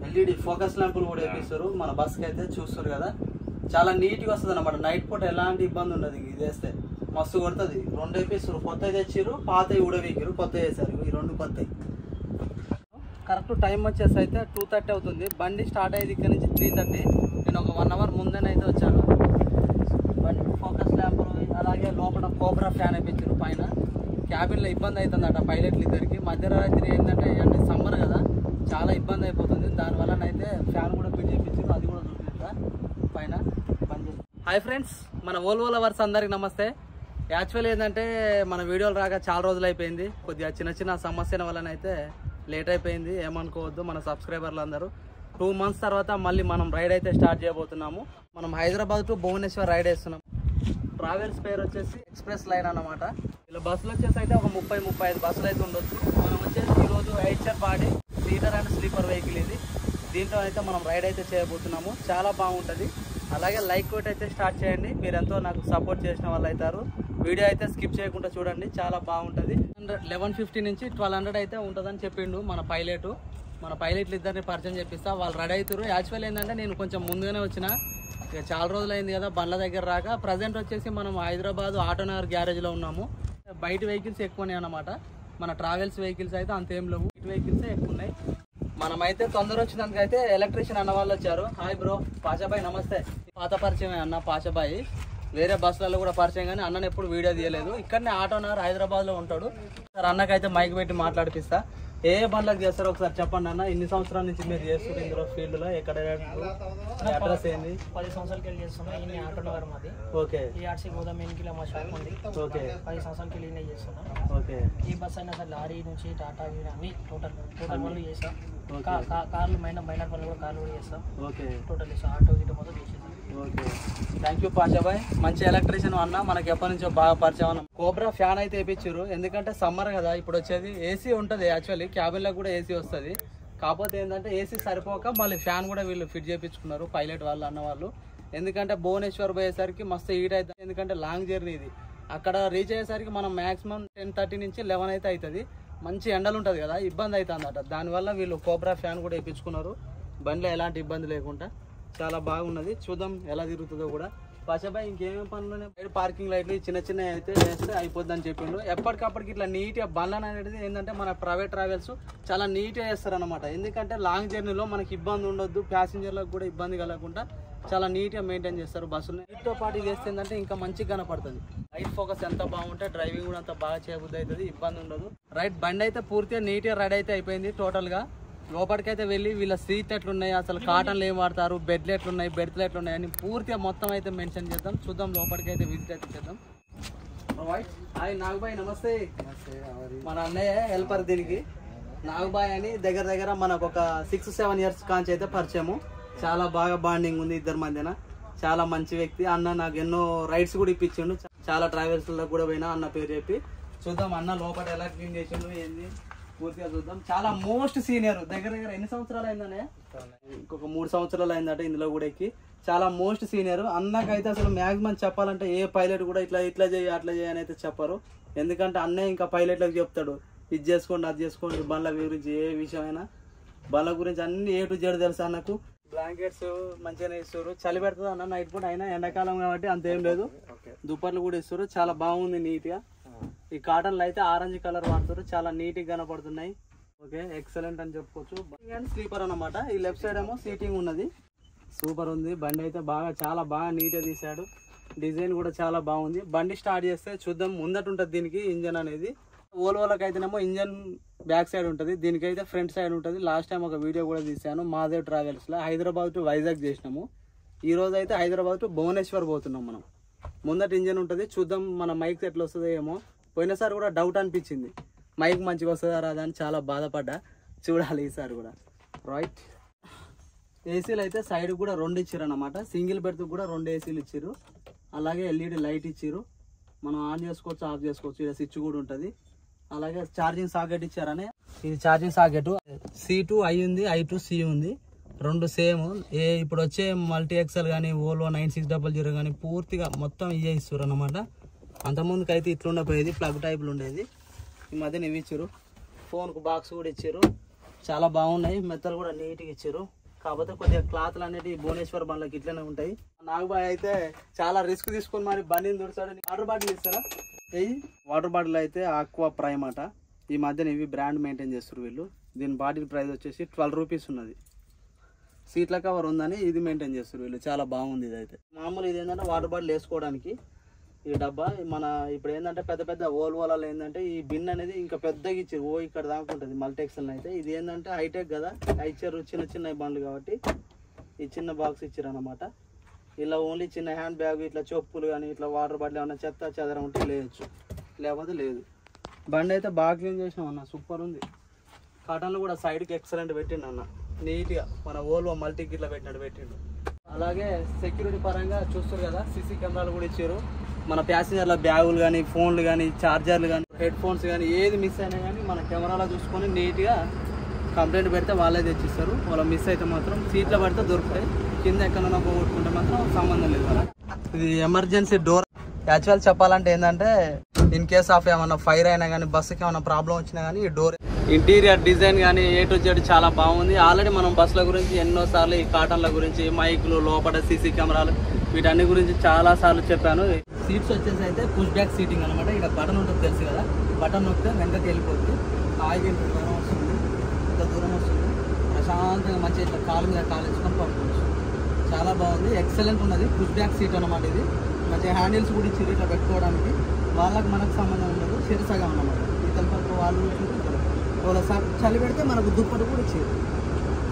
LED focus ల్యాంపులు కూడా వేపిస్తారు మన బస్కి అయితే చూస్తారు కదా చాలా నీట్గా వస్తుంది అనమాట నైట్ పూట ఎలాంటి ఇబ్బంది ఉండదు ఇది వేస్తే మస్తు కొడుతుంది 2 వేపిస్తారు కొత్తవి తెచ్చిర్రు పాతవి కూడా వేకిరు కొత్తవి వేసారు ఈ 2 కొత్తవి కరెక్ట్ టైం వచ్చేసి అయితే 2:30 అవుతుంది బండి స్టార్ట్ అయ్యేది ఇక్కడ నుంచి 3:30 నేను ఒక 1 అవర్ ముందేనే అయితే వచ్చాను బండి ఫోకస్ ల్యాంపులు అలాగే లోపల కోబ్రా ఫ్యాన్ వేయించారు పైన క్యాబిన్లో ఇబ్బంది అవుతుందట పైలట్లు ఇద్దరికి మధ్యరాత్రి ఏంటంటే అంటే సమ్మర్ కదా చాలా ఇబ్బంది అయిపోతుంది దానివల్ల అయితే ఫ్యాన్ కూడా ఫిట్ చేయించారు అది కూడా చూపిస్తా పైన బంద్. హాయ్ ఫ్రెండ్స్ మన ఓల్వో లవర్స్ అందరికి నమస్తే. యాక్చువల్లీ ఏంటంటే మన వీడియోలు రాక చాలా రోజులు అయిపోయింది కొద్దిగా చిన్న సమస్యల వల్లనైతే లేట్ అయిపోయింది ఏమనుకోవద్దు మన సబ్స్క్రైబర్లు అందరూ 2 months తర్వాత మళ్ళీ మనం రైడ్ అయితే స్టార్ట్ చేయబోతున్నాము. మనం హైదరాబాద్ టు భువనేశ్వర్ రైడ్ వేస్తున్నాం. ట్రావెల్స్ పేరు వచ్చేసి ఎక్స్ప్రెస్ లైన్ అన్నమాట. ఇలా బస్సులు వచ్చేసి అయితే ఒక 30-35 బస్సులు అయితే ఉండొచ్చు. మనం వచ్చేసి ఈరోజు HR party leader and sleeper vehicle ఇది. దీంట్లో అయితే మనం రైడ్ అయితే చేయబోతున్నాము. చాలా బాగుంటుంది. అలాగే లైక్ కొట్టి అయితే స్టార్ట్ చేయండి. మీరు ఎంతో నాకు సపోర్ట్ చేసిన వాళ్ళు అవుతారు. వీడియో అయితే స్కిప్ చేయకుండా చూడండి చాలా బాగుంటుంది. 1150 నుంచి 1200 అయితే ఉంటుందని చెప్పిండు మన పైలట్లు ఇద్దరిని పరిచయం చేపిస్తా. వాళ్ళు రెడీ అవుతారు. యాక్చువల్ ఏంటంటే నేను కొంచెం ముందుగానే వచ్చిన ఇక చాలా రోజులు అయింది కదా బండ్ల దగ్గర రాక. ప్రజెంట్ వచ్చేసి మనం హైదరాబాద్ ఆటోనగర్ గ్యారేజ్లో ఉన్నాము. బయట వెహికల్స్ ఎక్కువనే అన్నమాట. మన ట్రావెల్స్ వెహికల్స్ అయితే అంతేం లేవు, బయట వెహికల్స్ ఎక్కువ ఉన్నాయి. మనమైతే తొందర వచ్చినందుకైతే ఎలక్ట్రీషియన్ అన్న వాళ్ళు వచ్చారు. హాయ్ బ్రో పాషాబాయ్ నమస్తే. పాత పరిచయమే అన్న పాషాబాయ్, వేరే బస్సులలో కూడా పరిచయం కానీ అన్నని ఎప్పుడు వీడియో తీయలేదు. ఇక్కడనే ఆటోనగర్ హైదరాబాద్లో ఉంటాడు. సార్ అన్నకైతే మైక్ పెట్టి మాట్లాడిపిస్తా. ఏ బండ్లకు చేస్తారో ఒకసారి చెప్పండి అన్న. ఇన్ని సంవత్సరాల నుంచి మీరు చేస్తున్నారు ఇందులో ఫీల్డ్లో? ఎక్కడ అడ్రస్ ఏంది? 10 సంవత్సరాలకి వెళ్ళి చేస్తున్నా. ఇన్ని ఆటోనగర్ మాది. ఓకే. ఈ ఆర్సీ గోదాం ఎన్నికల మా షాప్ ఉంది. ఓకే. 10 సంవత్సరాలకి వెళ్ళి చేస్తున్నా. ఓకే. ఈ బస్ అయినా సార్ లారీ నుంచి టాటా అన్ని టోటల్ పనులు చేస్తాం. కార్లు మైనర్ పనులు కూడా కార్లు కూడా చేస్తాం. ఓకే. టోటల్ చేస్తాం. ఆటో గిట్ట మొత్తం చేసేస్తాం. Okay thank you Pasha Bhai. మంచి ఎలక్ట్రీషియన్ అన్న, మనకి ఎప్పటి నుంచో బాగా పరిచయం అన్న. కోబ్రా ఫ్యాన్ అయితే వేయించారు. ఎందుకంటే సమ్మర్ కదా ఇప్పుడు వచ్చేది. ఏసీ ఉంటుంది యాక్చువల్లీ క్యాబిన్లో కూడా ఏసీ వస్తుంది. కాకపోతే ఏంటంటే ఏసీ సరిపోక మళ్ళీ ఫ్యాన్ కూడా వీళ్ళు ఫిట్ చేయించుకున్నారు పైలట్ వాళ్ళు అన్న వాళ్ళు. ఎందుకంటే భువనేశ్వర్ పోయేసరికి మస్తు హీట్ అవుతుంది. ఎందుకంటే లాంగ్ జర్నీ ఇది. అక్కడ రీచ్ అయ్యేసరికి మనం మ్యాక్సిమం 10:30 నుంచి 11 అయితే అవుతుంది. మంచి ఎండలు ఉంటుంది కదా, ఇబ్బంది అవుతుందట. దానివల్ల వీళ్ళు కోబ్రా ఫ్యాన్ కూడా వేయించుకున్నారు. బండిలో ఎలాంటి ఇబ్బంది లేకుండా చాలా బాగున్నది. చూద్దాం ఎలా తిరుగుతుందో కూడా. పాషాబాయ్ ఇంకేమేమి పనులు పార్కింగ్ లైట్లు చిన్న అయితే వేస్తే అయిపోద్ది అని చెప్పిండు. ఎప్పటికప్పటికి ఇట్లా నీట్గా బండ్లను అనేది ఏంటంటే మన ప్రైవేట్ ట్రావెల్స్ చాలా నీట్గా చేస్తారనమాట. ఎందుకంటే లాంగ్ జర్నీలో మనకి ఇబ్బంది ఉండొద్దు, ప్యాసింజర్లకు కూడా ఇబ్బంది కలగకుండా చాలా నీట్గా మెయింటైన్ చేస్తారు బస్సులు. వీటితో పాటు చేస్తే ఏంటంటే ఇంకా మంచిగా కనపడుతుంది. లైట్ ఫోకస్ ఎంత బాగుంటే డ్రైవింగ్ కూడా అంత బాగా చేయబుద్ధి అవుతుంది, ఇబ్బంది ఉండదు. రైట్ బండి అయితే పూర్తిగా నీట్గా రెడీ అయితే అయిపోయింది. టోటల్గా లోపలికైతే వెళ్ళి వీళ్ళ సీట్లు ఎట్లున్నాయి, అసలు కాటన్లు ఏం వాడతారు, బెడ్లు ఎట్లున్నాయి, బెడ్లు ఎట్లున్నాయి అని పూర్తిగా మొత్తం అయితే మెన్షన్ చేద్దాం. చూద్దాం లోపలికైతే విజిట్ అయితే చేద్దాం. హాయ్ నాగబాయ్ నమస్తే. మన అన్నయ్య హెల్పర్ దీనికి నాగబాయ్ అని. దగ్గర మనకు ఒక 6-7 years కాంచి అయితే పరిచయము. చాలా బాగా బాండింగ్ ఉంది ఇద్దరి మధ్యన. చాలా మంచి వ్యక్తి అన్న. నాకు ఎన్నో రైడ్స్ కూడా ఇప్పించిండు. చాలా ట్రావెల్స్లో కూడా పోయినా అన్న పేరు చెప్పి. చూద్దాం అన్న లోపల ఎలా క్లీన్ చేసిండు ఏంది పూర్తిగా చూద్దాం. చాలా మోస్ట్ సీనియర్. దగ్గర ఎన్ని సంవత్సరాలు అయిందనే? ఇంకొక 3 సంవత్సరాలు అయిందట ఇందులో కూడా ఎక్కి. చాలా మోస్ట్ సీనియర్. అన్నకైతే అసలు మ్యాక్సిమం చెప్పాలంటే ఏ పైలట్ కూడా ఇట్లా చేయి అట్లా చేయి అని అయితే చెప్పరు. ఎందుకంటే అన్నయ్య ఇంకా పైలట్లకు చెప్తాడు, ఇది చేసుకోండి అది చేసుకోండి. బండ్ల గురించి ఏ విషయమైనా బండ్ల గురించి అన్ని A to Z తెలుసు అన్నకు. బ్లాంకెట్స్ మంచిగానే ఇస్తారు. చలి పెడుతుంది అన్న నైట్ పూట. అయినా ఎండాకాలం కాబట్టి అంతేం లేదు. దుప్పట్లు కూడా ఇస్తారు. చాలా బాగుంది నీట్గా. ఈ కాటన్లు అయితే ఆరెంజ్ కలర్ వాడుతారు. చాలా నీట్గా కనపడుతున్నాయి. ఓకే ఎక్సలెంట్ అని చెప్పుకోవచ్చు. స్లీపర్ అన్నమాట. ఈ లెఫ్ట్ సైడ్ ఏమో సీటింగ్ ఉన్నది. సూపర్ ఉంది బండి అయితే. చాలా బాగా నీట్గా తీశాడు. డిజైన్ కూడా చాలా బాగుంది. బండి స్టార్ట్ చేస్తే చూద్దాం. ముందట ఉంటుంది దీనికి ఇంజన్ అనేది. ఓల్వోలకు అయితేనేమో ఇంజన్ బ్యాక్ సైడ్ ఉంటుంది, దీనికైతే ఫ్రంట్ సైడ్ ఉంటుంది. లాస్ట్ టైం ఒక వీడియో కూడా తీసాను మాదేవ్ ట్రావెల్స్లో. హైదరాబాద్ టు వైజాగ్ చేసినాము. ఈ రోజు అయితే హైదరాబాద్ టు భువనేశ్వర్ పోతున్నాం మనం. ముందట ఇంజన్ ఉంటుంది. చూద్దాం మన మైక్ ఎట్లా వస్తుందో ఏమో. పోయినసారి కూడా డౌట్ అనిపించింది మైక్ మంచిగా వస్తుందా రాదా అని. చాలా బాధపడ్డా. చూడాలి ఈసారి కూడా. రైట్ ఏసీలు అయితే సైడ్ కూడా 2 ఇచ్చారు అన్నమాట. సింగిల్ బెర్త్ కూడా 2 ఏసీలు ఇచ్చారు. అలాగే ఎల్ఈడి లైట్ ఇచ్చారు. మనం ఆన్ చేసుకోవచ్చు ఆఫ్ చేసుకోవచ్చు. ఇక్కడ స్విచ్ కూడా ఉంటుంది. అలాగే ఛార్జింగ్ సాకెట్ ఇచ్చారని. ఇది ఛార్జింగ్ సాకెట్. C2 I ఉంది, I2 C ఉంది. 2 సేమ్. ఇప్పుడు వచ్చే మల్టీ ఎక్సెల్ కానీ ఓల్వో 9600 కానీ పూర్తిగా మొత్తం ఇవే ఇస్తారు అన్నమాట. అంతకుముందుకు అయితే ఇట్లుండపోయేది, ప్లగ్ టైప్లు ఉండేది. ఈ మధ్యన ఇవి ఇచ్చారు. ఫోన్కు బాక్స్ కూడా ఇచ్చారు. చాలా బాగున్నాయి. మెత్తలు కూడా నీట్గా ఇచ్చారు. కాకపోతే కొద్దిగా క్లాత్లు అనేవి భువనేశ్వర్ బండ్లకి ఇట్లనే ఉంటాయి. నాగబాయ్ అయితే చాలా రిస్క్ తీసుకొని మరి బండిని దుడిచాడు. వాటర్ బాటిల్ ఇస్తారా? వాటర్ బాటిల్ అయితే ఆక్వా ప్రైమ్ అట. ఈ మధ్యన ఇవి బ్రాండ్ మెయింటైన్ చేస్తారు వీళ్ళు. దీని బాటిల్ ప్రైస్ వచ్చేసి 12 రూపీస్ ఉన్నది. సీట్ల కవర్ ఉందని ఇది మెయింటైన్ చేస్తారు వీళ్ళు. చాలా బాగుంది. ఇది అయితే మామూలు ఇది ఏంటంటే వాటర్ బాటిల్ వేసుకోవడానికి ఈ డబ్బా. మన ఇప్పుడు ఏంటంటే పెద్ద పెద్ద ఓల్వోలలో ఏంటంటే ఈ బిన్ అనేది ఇంకా పెద్దగా ఇచ్చారు. ఇక్కడ దాకా ఉంటుంది మల్టెక్స్లో అయితే. ఇది ఏంటంటే హైటెక్ కదా, ఇచ్చారు చిన్న చిన్న బండ్లు కాబట్టి ఈ చిన్న బాక్స్ ఇచ్చారు అనమాట. ఇలా ఓన్లీ చిన్న హ్యాండ్ బ్యాగ్ ఇట్లా చెప్పులు కానీ ఇట్లా వాటర్ బాటిల్ ఏమన్నా చెత్త చెదరం ఉంటే లేయచ్చు, లేకపోతే లేదు. బండి అయితే బాగా క్లీన్ చేసినాం అన్న, సూపర్ ఉంది. కాటన్లు కూడా సైడ్కి ఎక్సలెంట్ పెట్టిండు అన్న, నీట్గా మన ఓల్వో మల్టీకి ఇట్లా పెట్టినట్టు పెట్టిండు. అలాగే సెక్యూరిటీ పరంగా చూస్తారు కదా, సీసీ కెమెరాలు కూడా ఇచ్చారు. మన ప్యాసింజర్ల బ్యాగులు కానీ, ఫోన్లు కానీ, ఛార్జర్లు కానీ, హెడ్ ఫోన్స్ కానీ ఏది మిస్ అయినా కానీ మన కెమెరాలో చూసుకొని నీట్గా కంప్లైంట్ పెడితే వాళ్ళే తెచ్చిస్తారు. వాళ్ళ మిస్ అయితే మాత్రం సీట్లో పడితే దొరుకుతాయి, కింద ఎక్కడైనా పోగొట్టుకుంటే మాత్రం సంబంధం లేదు. ఇది ఎమర్జెన్సీ డోర్. యాక్చువల్ చెప్పాలంటే ఏంటంటే ఇన్ కేస్ ఆఫ్ ఏమన్నా ఫైర్ అయినా కానీ, బస్సుకి ఏమైనా ప్రాబ్లం వచ్చినా కానీ ఈ డోర్ ఇంటీరియర్ డిజైన్ కానీ ఏ టు జెడ్ చాలా బాగుంది. ఆల్రెడీ మనం బస్సుల గురించి ఎన్నోసార్లు ఈ కాటన్ల గురించి, మైకులు, లోపల సీసీ కెమెరాలు వీటన్ని గురించి చాలా సార్లు చెప్పాను. సీట్స్ వచ్చేసి అయితే పుష్ బ్యాక్ సీటింగ్ అనమాట. ఇక్కడ బటన్ ఉంటుంది తెలుసు కదా, బటన్ నొక్కితే వెంటకి వెళ్ళిపోతుంది. హాయిగా దూరం వస్తుంది, ఇంత దూరం వస్తుంది. ప్రశాంతంగా మంచిగా ఇట్లా కాలు మీద కాలు వేసుకొని పడుకోవచ్చు. చాలా బాగుంది, ఎక్సలెంట్ ఉన్నది. పుష్ బ్యాక్ సీట్ అనమాట ఇది. మంచిగా హ్యాండిల్స్ కూడా ఇచ్చి ఇట్లా పెట్టుకోవడానికి. వాళ్ళకి మనకు సంబంధం ఉండదు, శిరసగా ఉన్నమాట. ఇతని పక్క వాళ్ళు వాళ్ళ చలి పెడితే మనకు దుప్పటి కూడా ఇచ్చేది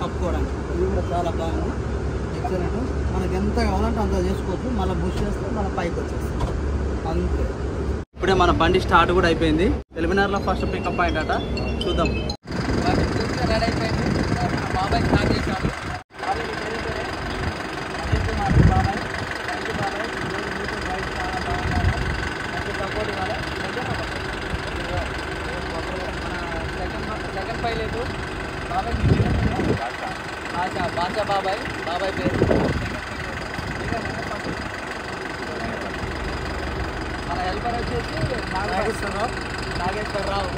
కప్పుకోవడానికి. ఇది కూడా చాలా బాగుంది, ఎక్సలెంట్. మనకి ఎంత కావాలంటే అంత చేసుకోవచ్చు. మళ్ళీ బుష్ చేస్తే మళ్ళీ పైకి వచ్చేస్తుంది అంతే. ఇప్పుడే మన బండి స్టార్ట్ కూడా అయిపోయింది. ఎలిమినార్లో ఫస్ట్ పికప్ పాయింట్ అట, చూద్దాం. రెడీ అయిపోయింది. బాబాయ్ స్టార్ట్ చేశాడు. బాబాయ్ థ్యాంక్ యూ బాబాయ్, సపోర్ట్ ఇవ్వాలి. సెకండ్ పైలట్ బాబాయ్ బాచా బాబాయ్, బాబాయ్ పేరు. మన హెల్పర్ వచ్చేసి నాగేశ్వరరావు.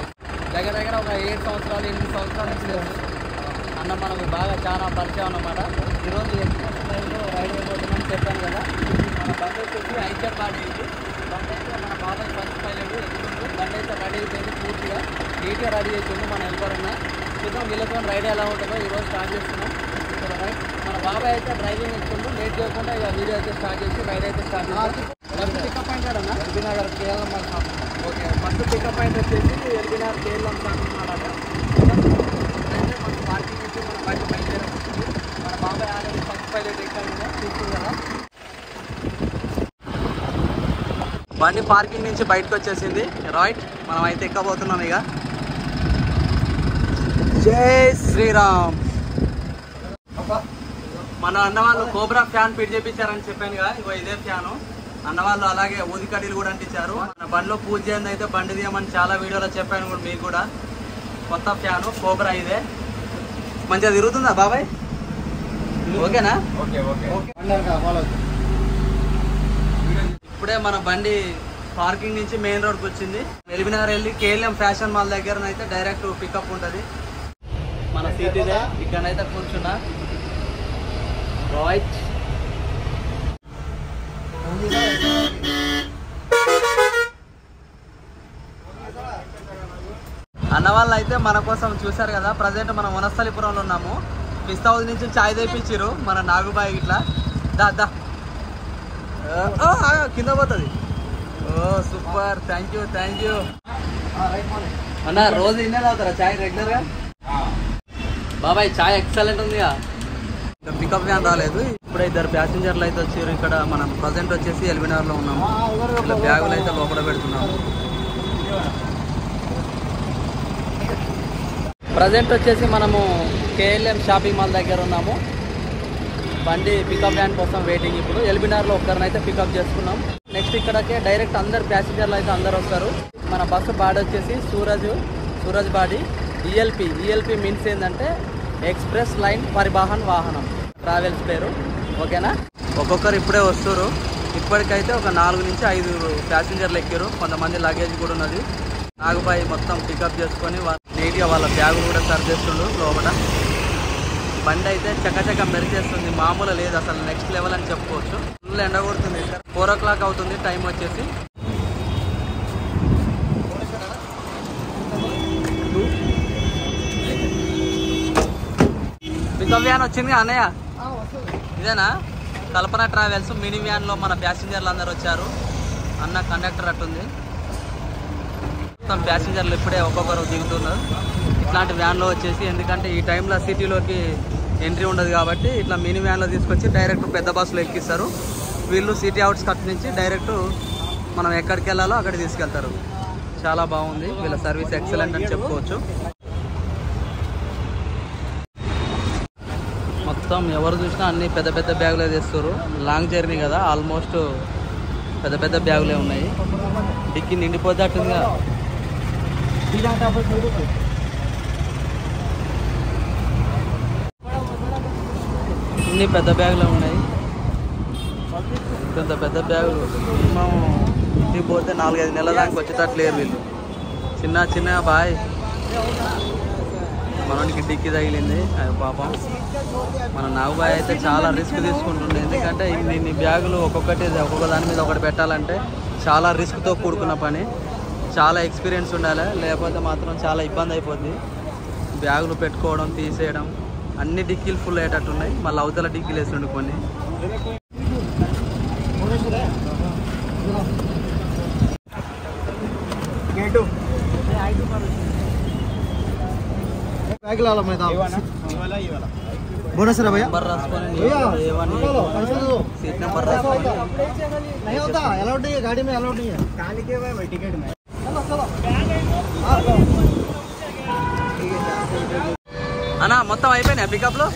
దగ్గర దగ్గర ఒక 7 సంవత్సరాలు 8 సంవత్సరాల నుంచి అన్న మనకు బాగా చాలా పరిచయం అన్నమాట. ఈరోజు ఎక్స్ప్రెస్ లైన్లో రైడ్ అయిపోతుందని చెప్పాను కదా. మన బండి వచ్చేసి ఐచర్ బాడీ. ఇది బండి అయితే మన బాబాయ్ ఫస్ట్ పైలట్ ఎక్కుతుంది. బండి అయితే రెడీ అయిపోయింది, పూర్తిగా నీట్గా రెడీ చేసింది మన హెల్పర్ అన్న. చూద్దాం వీళ్ళతో రైడ్ ఎలా ఉంటుందో. ఈరోజు స్టార్ట్ చేస్తున్నాం. రైట్ మన బాబాయ్ అయితే డ్రైవింగ్ ఇస్తుంది. లేట్ చేయకుండా ఇక వీడియో అయితే స్టార్ట్ చేసి రైడ్ అయితే స్టార్ట్ చేస్తాం. ఫస్ట్ పికప్ పాయింట్ అన్న LB Nagar KLM shop. Okay, first pickup point వచ్చేసి ఎల్బీనగర్ కేఎల్ఎం షాప్ అన్నమాట. మనకు పార్కింగ్ ఇచ్చి మన బండి బయలుదేరొచ్చింది. మన బాబాయ్ ఆల్రెడీ ఫస్ట్ పైలట్ ఎక్కడ చూస్తుంది కదా. బండి పార్కింగ్ నుంచి బయటకు వచ్చేసింది. రైట్ మనం అయితే ఎక్కబోతున్నాం ఇక. జై శ్రీరామ్. మన అన్నవాళ్ళు కోబ్రా ఫ్యాన్ ఫిట్ చేయించారని చెప్పాను కదా, ఇగో ఇదే ఫ్యాను. అన్నవాళ్ళు అలాగే ఊది కడ్డీలు కూడా అంటించారు. మన బండిలో పూజ చేయండి అయితే బండి తీయమని చాలా వీడియోలో చెప్పాను కూడా మీకు కూడా. కొత్త ఫ్యాను కోబ్రా ఇదే. మంచిగా తిరుగుతుందా బాబాయ్? ఓకేనా? ఇప్పుడే మన బండి పార్కింగ్ నుంచి మెయిన్ రోడ్కి వచ్చింది. ఎల్బీనగర్ వెళ్ళి కేఎల్ఎం ఫ్యాషన్ మాల్ దగ్గర అయితే డైరెక్ట్ పికప్ ఉంటుంది. మన సీట్ ఇదే, ఇక్కడైతే కూర్చున్నా. రైట్ అన్న వాళ్ళు అయితే మన కోసం చూసారు కదా. ప్రజెంట్ మనం వనస్థలిపురంలో ఉన్నాము. పిస్తా హౌస్ నుంచి చాయ్ తెప్పించారు మన నాగుబాయి ఇట్లా. దా కింద పోతుంది. ఓ సూపర్, థ్యాంక్ యూ అన్న. రోజు ఇన్నే తాగుతారా చాయ్ రెగ్యులర్గా? బాబాయ్ చాయ్ ఎక్సలెంట్ ఉందిగా. పికప్ వ్యాన్ రాలేదు. ఇప్పుడు 2 ప్యాసింజర్లు అయితే వచ్చారు. ఇక్కడ మనం ప్రజెంట్ వచ్చేసి ఎల్బీనగర్లో ఉన్నాము. ఇలా బ్యాగులు అయితే లోపల పెడుతున్నాము. ప్రజెంట్ వచ్చేసి మనము కేఎల్ఎం షాపింగ్ మాల్ దగ్గర ఉన్నాము. బండి పికప్ వ్యాన్ కోసం వెయిటింగ్. ఇప్పుడు ఎల్బీనగర్లో ఒక్కరినైతే పికప్ చేసుకున్నాం. నెక్స్ట్ ఇక్కడికే డైరెక్ట్ అందరు ప్యాసింజర్లు అయితే అందరు వస్తారు. మన బస్సు బాడీ వచ్చేసి సూరజ్ బాడీ. ఈఎల్పి మీన్స్ ఏంటంటే ఎక్స్ప్రెస్ లైన్ పరివాహన్ వాహనం, ట్రావెల్స్ పేరు. ఓకేనా? ఒక్కొక్కరు ఇప్పుడే వస్తారు. ఇప్పటికైతే ఒక 4 నుంచి 5 ప్యాసింజర్లు ఎక్కారు. కొంతమంది లగేజ్ కూడా ఉన్నది. నాగుబాయి మొత్తం పికప్ చేసుకొని నీట్గా వాళ్ళ బ్యాగులు కూడా సర్వ్ చేస్తుండ్రు లోపల. బండి అయితే చకచక మెరిచేస్తుంది, మామూలు లేదు అసలు, నెక్స్ట్ లెవెల్ అని చెప్పుకోవచ్చు. ఫుల్ ఎండ కొడుతుంది. 4 o'clock అవుతుంది టైం వచ్చేసి. పికప్ వ్యాన్ వచ్చింది అన్నయ్య, ఇదేనా? కల్పన ట్రావెల్స్ మినీ వ్యాన్లో మన ప్యాసింజర్లు అందరు వచ్చారు. అన్న కండక్టర్ అట్టుంది. మొత్తం ప్యాసింజర్లు ఇప్పుడే ఒక్కొక్కరు దిగుతున్నారు ఇట్లాంటి వ్యాన్లో వచ్చేసి. ఎందుకంటే ఈ టైంలో సిటీలోకి ఎంట్రీ ఉండదు కాబట్టి ఇట్లా మినీ వ్యాన్లో తీసుకొచ్చి డైరెక్ట్ పెద్ద బస్సులో ఎక్కిస్తారు. వీళ్ళు సిటీ అవుట్స్కట్ నుంచి డైరెక్ట్ మనం ఎక్కడికి వెళ్ళాలో అక్కడికి తీసుకెళ్తారు. చాలా బాగుంది, వీళ్ళ సర్వీస్ ఎక్సలెంట్ అని చెప్పుకోవచ్చు. మొత్తం ఎవరు చూసినా అన్ని పెద్ద పెద్ద బ్యాగులే తెస్తారు. లాంగ్ జర్నీ కదా, ఆల్మోస్ట్ పెద్ద పెద్ద బ్యాగులే ఉన్నాయి. డిక్కి నిండిపోతే అట్టుందిగా. అన్ని పెద్ద బ్యాగులే ఉన్నాయి. ఇంత పెద్ద బ్యాగులు మినిమం ఇంటికి పోతే 4-5 నెలల దాకా వచ్చేటట్లు లేరు వీళ్ళు. చిన్న చిన్న బాయ్ మనకి డిక్కి తగిలింది. అది పాపం మన నాగుబాయ్ అయితే చాలా రిస్క్ తీసుకుంటుండే. ఎందుకంటే ఇన్ని బ్యాగులు ఒక్కొక్క దాని మీద ఒకటి పెట్టాలంటే చాలా రిస్క్తో కూడుకున్న పని. చాలా ఎక్స్పీరియన్స్ ఉండాలి, లేకపోతే మాత్రం చాలా ఇబ్బంది అయిపోద్ది. బ్యాగులు పెట్టుకోవడం, తీసేయడం, అన్ని డిక్కీలు ఫుల్ అయ్యేటట్టు ఉన్నాయి. మళ్ళీ అవతల డిక్కీలు వేస్తుండే కొన్ని. बोनस रे भैया नंबर रास्कोनी सीट नंबर रास्कोनी नहीं होता, अलाउड नहीं है, गाड़ी में अलाउड नहीं है. काली के भाई टिकट में అన్నా మొత్తం అయిపోయినాయి పికప్లో?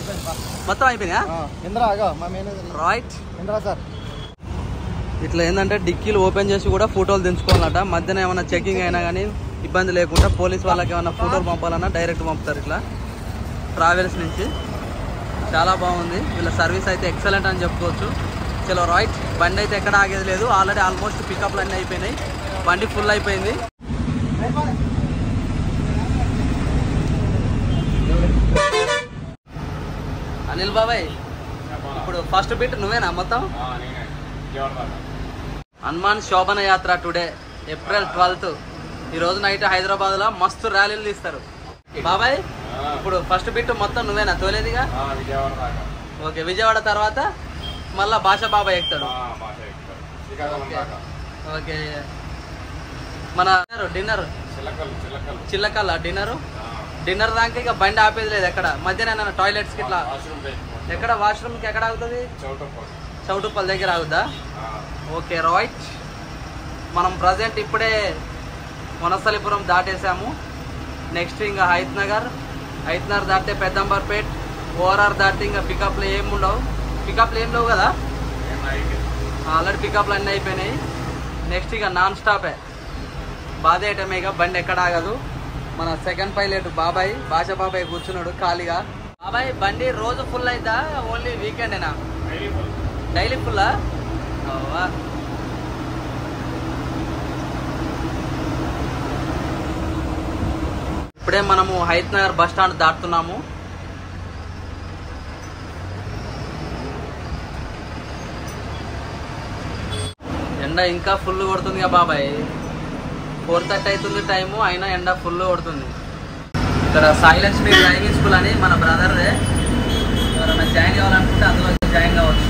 మొత్తం అయిపోయినా? ఇంద్రా ఆగా మా మేనేజర్ రైట్. ఇంద్రా సార్ ఇట్లా ఏంటంటే డిక్కీలు ఓపెన్ చేసి కూడా ఫోటోలు దించుకోవాలట. మధ్యన ఏమైనా చెకింగ్ అయినా కానీ ఇబ్బంది లేకుండా పోలీస్ వాళ్ళకి ఏమైనా ఫోటోలు పంపాలన్నా డైరెక్ట్ పంపుతారు ఇట్లా ట్రావెల్స్ నుంచి. చాలా బాగుంది, వీళ్ళ సర్వీస్ అయితే ఎక్సలెంట్ అని చెప్పుకోవచ్చు. చలో రైట్. బండి అయితే ఎక్కడ ఆగేది లేదు. ఆల్రెడీ ఆల్మోస్ట్ పికప్లు అన్నీ అయిపోయినాయి, బండి ఫుల్ అయిపోయింది. అనిల్ బాబాయ్, ఇప్పుడు ఫస్ట్ బిట్ నువ్వేనా మొత్తం? హనుమాన్ శోభన యాత్ర టుడే April 12th. ఈ రోజు నైట్ హైదరాబాద్లో మస్తు ర్యాలీలు తీస్తారు. బాబాయ్ ఇప్పుడు ఫస్ట్ బిట్ మొత్తం నువ్వేనా తోలేదిగా? ఓకే, విజయవాడ తర్వాత మళ్ళా భాష బాబాయ్ ఎక్కుతాడు. ఓకే, మన డిన్నర్ చిల్లకల్ల డిన్నర్ దాకా ఇక బండి ఆపేది లేదు ఎక్కడ. మధ్యాహ్నం టాయిలెట్స్కి ఇట్లా ఎక్కడ వాష్రూమ్కి ఎక్కడ ఆగుతుంది? చౌటుప్పల్ దగ్గర ఆగుద్దా? Okay right. మనం ప్రజెంట్ ఇప్పుడే వనస్థలిపురం దాటేసాము. నెక్స్ట్ ఇంకా హైత్ నగర్ దాటితే పెద్దంబర్పేట్, ఓఆర్ఆర్ దాటితే ఇంకా పికప్లు ఏమి ఉండవు. పికప్లు ఏం లేవు కదా, ఆల్రెడీ పికప్లు అన్నీ అయిపోయినాయి. నెక్స్ట్ ఇక నాన్ స్టాపే, బాధే ఐటమే. ఇక బండి ఎక్కడ ఆగదు. మన సెకండ్ పైలట్ బాబాయ్, భాష బాబాయ్ కూర్చున్నాడు ఖాళీగా. బాబాయ్ బండి రోజు ఫుల్ అవుతా ఓన్లీ వీకెండేనా? డైలీ ఫుల్లా? ఇప్పుడే మనము హైత్ నగర్ బస్ స్టాండ్ దాటుతున్నాము. ఎండ ఇంకా ఫుల్ కొడుతుంది కదా బాబాయ్. 4:30 అవుతుంది టైము, అయినా ఎండ ఫుల్ కొడుతుంది. ఇక్కడ సైలెన్స్ మీ డ్రైవింగ్ స్కూల్ అని మన బ్రదర్దే. ఎవరైనా జాయిన్ కావాలనుకుంటే అందులో జాయిన్ కావచ్చు.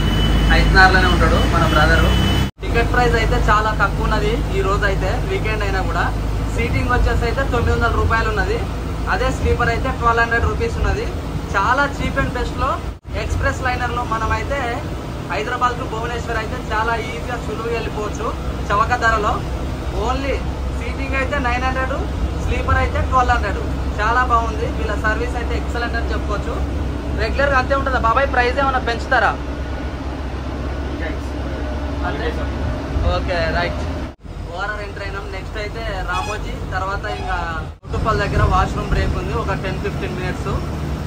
హైత్ నగర్లోనే ఉంటాడు మన బ్రదరు. టికెట్ ప్రైస్ అయితే చాలా తక్కువ ఉన్నది ఈ రోజు అయితే, వీకెండ్ అయినా కూడా. సీటింగ్ వచ్చేసి అయితే 900 రూపాయలు ఉన్నది. అదే స్లీపర్ అయితే 1200 రూపీస్ ఉన్నది. చాలా చీప్ అండ్ బెస్ట్లో ఎక్స్ప్రెస్ లైనర్లో మనమైతే హైదరాబాద్ టు భువనేశ్వర్ అయితే చాలా ఈజీగా సులువుగా వెళ్ళిపోవచ్చు చవక ధరలో. ఓన్లీ సీటింగ్ అయితే 900, స్లీపర్ అయితే 1200. చాలా బాగుంది, వీళ్ళ సర్వీస్ అయితే ఎక్సలెంట్ అని చెప్పుకోవచ్చు. రెగ్యులర్గా అంతే ఉంటుందా బాబాయ్? ప్రైస్ ఏమైనా పెంచుతారా? అంతే. Okay right. ఓఆర్ఆర్ ఎంటర్ అయినాం. నెక్స్ట్ అయితే రామోజీ, తర్వాత ఇంకా చౌటుప్పల్ దగ్గర వాష్రూమ్ బ్రేక్ ఉంది, ఒక 10-15 మినిట్స్.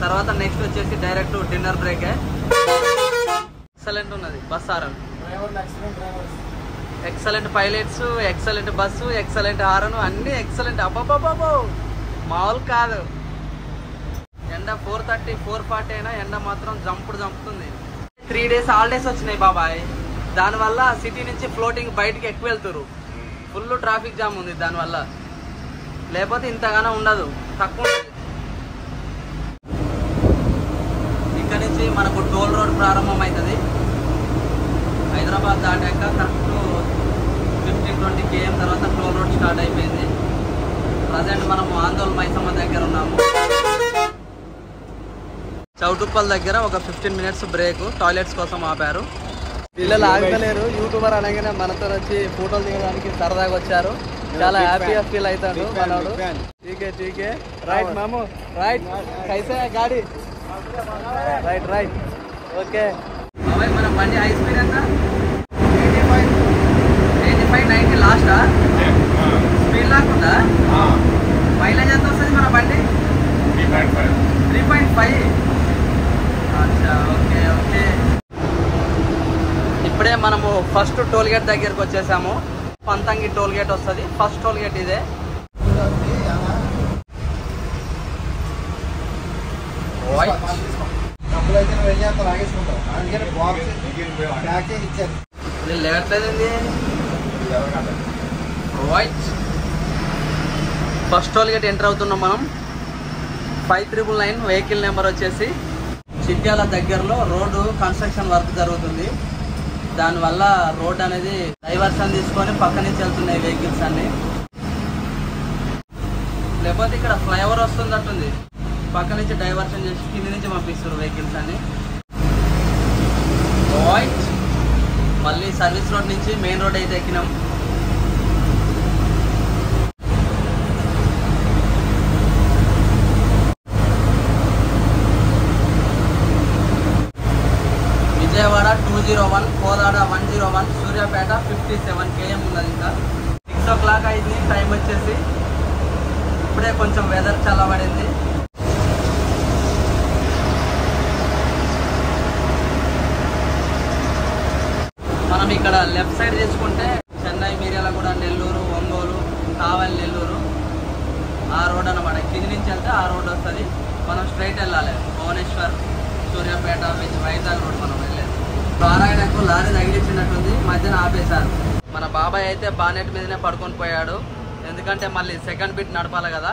తర్వాత నెక్స్ట్ వచ్చేసి డైరెక్ట్ డిన్నర్ బ్రేకే. ఎక్సలెంట్ ఉన్నది bus horn, excellent pilots, excellent bus, excellent horn, అన్నీ ఎక్సలెంట్. అబ్బాబాబో మామూలు కాదు. ఎండ ఎండ 4:30 4:40 అయినా ఎండ మాత్రం చంపుతుంది. 3 days హాలిడేస్ వచ్చినాయి బాబాయ్. దానివల్ల సిటీ నుంచి ఫ్లోటింగ్ బయటికి ఎక్కువ వెళ్తారు. ఫుల్ ట్రాఫిక్ జామ్ ఉంది దానివల్ల. లేకపోతే ఇంతగానో ఉండదు, తక్కువ ఉంటుంది. ఇక్కడ నుంచి మనకు టోల్ రోడ్ ప్రారంభం అవుతుంది. హైదరాబాద్ దాటాక కరెక్ట్ 15-20 km తర్వాత టోల్ రోడ్ స్టార్ట్ అయిపోయింది. ప్రజెంట్ మనము ఆందోళన మైసమ్మ దగ్గర ఉన్నాము. చౌటుప్పల్ దగ్గర ఒక 15 minutes బ్రేక్, టాయిలెట్స్ కోసం ఆపారు. పిల్లలు ఆగలేరు. యూట్యూబర్ అనగానే మనతో వచ్చి ఫోటోలు దిగడానికి సరదాగా వచ్చారు. చాలా హ్యాపీగా ఫీల్ అవుతాడు మనోడు. ఠీకే రైట్ మాము, రైట్ కైసే గాడి, రైట్ ఓకే. బాబాయ్ మన బండి హై స్పీడ్ ఎంత? 85-90 లాస్టా? స్పీడ్ లాక్కుందా? మైలేజ్ ఎంత వస్తుంది మన బండి? 3.5. అచ్చా, ఓకే. ఇప్పుడే మనము ఫస్ట్ టోల్ గేట్ దగ్గరకు వచ్చేసాము. పంతంగి టోల్ గేట్ వస్తుంది. ఫస్ట్ టోల్ గేట్ ఇదే. లేట్లేదండి. ఫస్ట్ టోల్ గేట్ ఎంటర్ అవుతున్నాం మనం. 5999 వెహికల్ నెంబర్ వచ్చేసి. చిట్యాల దగ్గరలో రోడ్డు కన్స్ట్రక్షన్ వర్క్ జరుగుతుంది. దానివల్ల రోడ్ అనేది డైవర్షన్ తీసుకొని పక్క నుంచి వెళ్తున్నాయి వెహికల్స్ అన్ని. లేకపోతే ఇక్కడ ఫ్లైఓవర్ వస్తుందట్టుంది, పక్క నుంచి డైవర్షన్ చేసి కింది నుంచి పంపిస్తారు వెహికల్స్ అన్ని. మళ్ళీ సర్వీస్ రోడ్ నుంచి మెయిన్ రోడ్ అయితే ఎక్కినాం. విజయవాడ 201, కోదాడ 101, సూర్యాపేట 57 km ఉన్నది. ఇంకా 6 o'clock అయింది టైం వచ్చేసి. ఇప్పుడే కొంచెం వెదర్ చల్లబడింది. మనం ఇక్కడ లెఫ్ట్ సైడ్ తీసుకుంటే చెన్నై, మిర్యాలగూడ, నెల్లూరు, ఒంగోలు, కావలి, నెల్లూరు ఆ రోడ్ అన్నమాట. కింది నుంచి వెళ్తే ఆ రోడ్ వస్తుంది. మనం స్ట్రైట్ వెళ్ళాలి. భువనేశ్వర్, సూర్యాపేట, వైజాగ్ రోడ్ మనం వెళ్ళేది. పారాయణకు లారీ తగిలించినట్టుంది, మధ్యన ఆపేశారు. మన బాబాయ్ అయితే బానెట్ మీదనే పడుకొని పోయాడు. ఎందుకంటే మళ్ళీ సెకండ్ బిట్ నడపాలి కదా.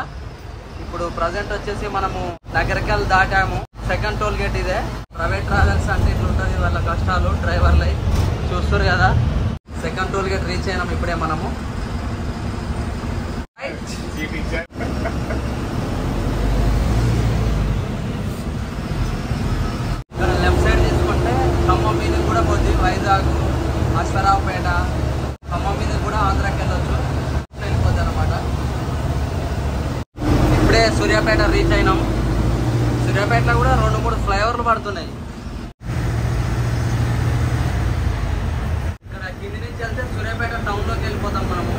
ఇప్పుడు ప్రజెంట్ వచ్చేసి మనము నగరికల్ దాటాము. సెకండ్ టోల్ గేట్ ఇదే. ప్రైవేట్ ట్రావెల్స్ అంటే ఇట్లుంటుంది వాళ్ళ కష్టాలు. డ్రైవర్లు చూస్తారు కదా. సెకండ్ టోల్ గేట్ రీచ్ అయినాం ఇప్పుడే మనము. లెఫ్ట్ సైడ్ తీసుకుంటే ఖమ్మం మీద కూడా పోతుంది. వైజాగ్, అశ్వరావుపేట, ఖమ్మం మీద కూడా ఆంధ్రాకి వెళ్ళొచ్చు, వెళ్ళిపోద్ది అనమాట. ఇప్పుడే సూర్యాపేట రీచ్ అయినాం. సూర్యాపేటలో కూడా 2-3 ఫ్లైఓవర్లు పడుతున్నాయి. ఇక్కడ కింది నుంచి వెళ్తే సూర్యాపేట టౌన్లోకి వెళ్ళిపోతాం మనము.